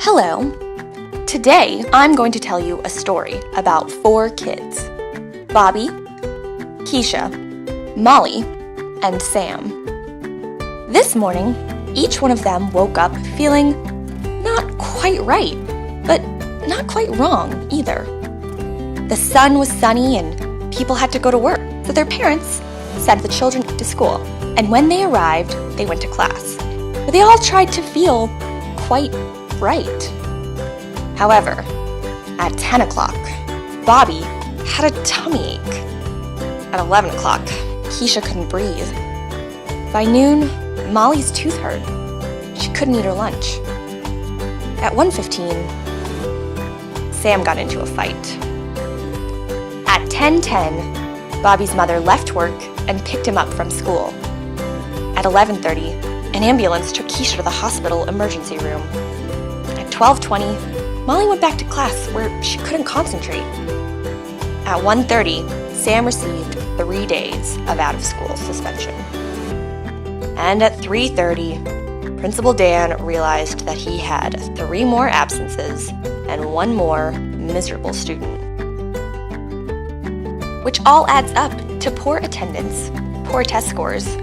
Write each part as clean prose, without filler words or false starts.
Hello. Today, I'm going to tell you a story about 4 kids: Bobby, Keisha, Molly, and Sam. This morning, each one of them woke up feeling not quite right, but not quite wrong either. The sun was sunny and people had to go to work, so their parents sent the children to school. And when they arrived, they went to class. But they all tried to feel quite right. However, at 10 o'clock, Bobby had a tummy ache. At 11 o'clock, Keisha couldn't breathe. By noon, Molly's tooth hurt. She couldn't eat her lunch. At 1:15, Sam got into a fight. At 10:10, Bobby's mother left work and picked him up from school. At 11:30, an ambulance took Keisha to the hospital emergency room. At 12:20, Molly went back to class where she couldn't concentrate. At 1:30, Sam received 3 days of out-of-school suspension. And at 3:30, Principal Dan realized that he had 3 more absences and 1 more miserable student, which all adds up to poor attendance, poor test scores,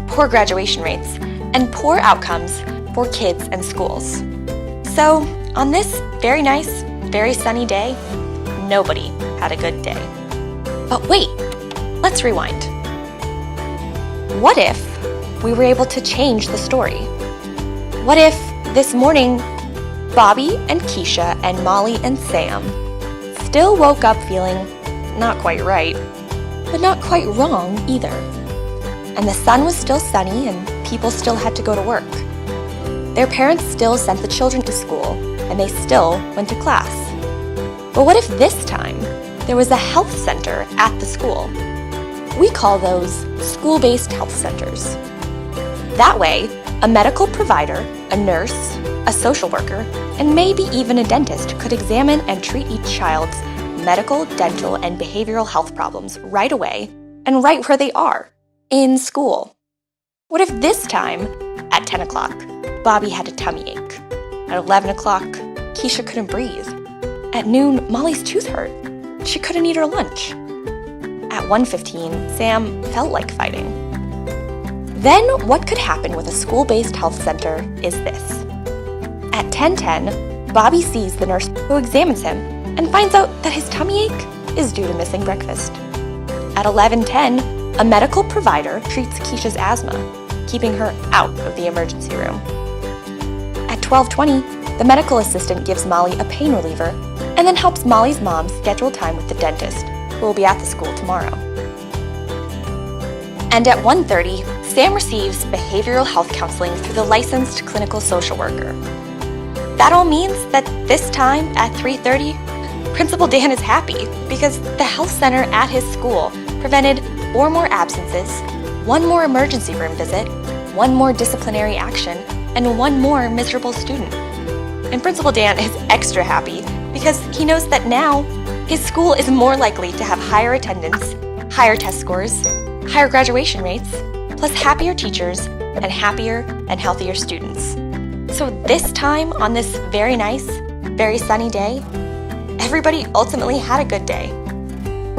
poor graduation rates, and poor outcomes for kids and schools. So, on this very nice, very sunny day, nobody had a good day. But wait, let's rewind. What if we were able to change the story? What if this morning, Bobby and Keisha and Molly and Sam still woke up feeling not quite right, but not quite wrong either? And the sun was still sunny and people still had to go to work. Their parents still sent the children to school and they still went to class. But what if this time there was a health center at the school? We call those school-based health centers. That way, a medical provider, a nurse, a social worker, and maybe even a dentist could examine and treat each child's medical, dental, and behavioral health problems right away and right where they are, in school. What if this time, at 10 o'clock, Bobby had a tummy ache? At 11 o'clock, Keisha couldn't breathe. At noon, Molly's tooth hurt. She couldn't eat her lunch. At 1:15, Sam felt like fighting. Then what could happen with a school-based health center is this. At 10:10, Bobby sees the nurse who examines him and finds out that his tummy ache is due to missing breakfast. At 11:10, a medical provider treats Keisha's asthma, keeping her out of the emergency room. At 12:20, the medical assistant gives Molly a pain reliever and then helps Molly's mom schedule time with the dentist, who will be at the school tomorrow. And at 1:30, Sam receives behavioral health counseling through the licensed clinical social worker. That all means that this time at 3:30, Principal Dan is happy because the health center at his school prevented 4 more absences, 1 more emergency room visit, 1 more disciplinary action, and 1 more miserable student. And Principal Dan is extra happy because he knows that now his school is more likely to have higher attendance, higher test scores, higher graduation rates, plus happier teachers and happier and healthier students. So this time, on this very nice, very sunny day, everybody ultimately had a good day.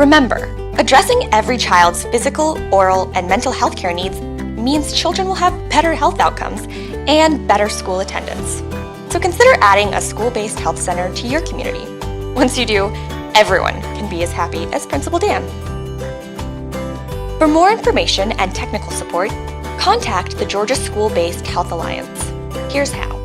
Remember, addressing every child's physical, oral, and mental health care needs means children will have better health outcomes and better school attendance. So consider adding a school-based health center to your community. Once you do, everyone can be as happy as Principal Dan. For more information and technical support, contact the Georgia School-Based Health Alliance. Here's how.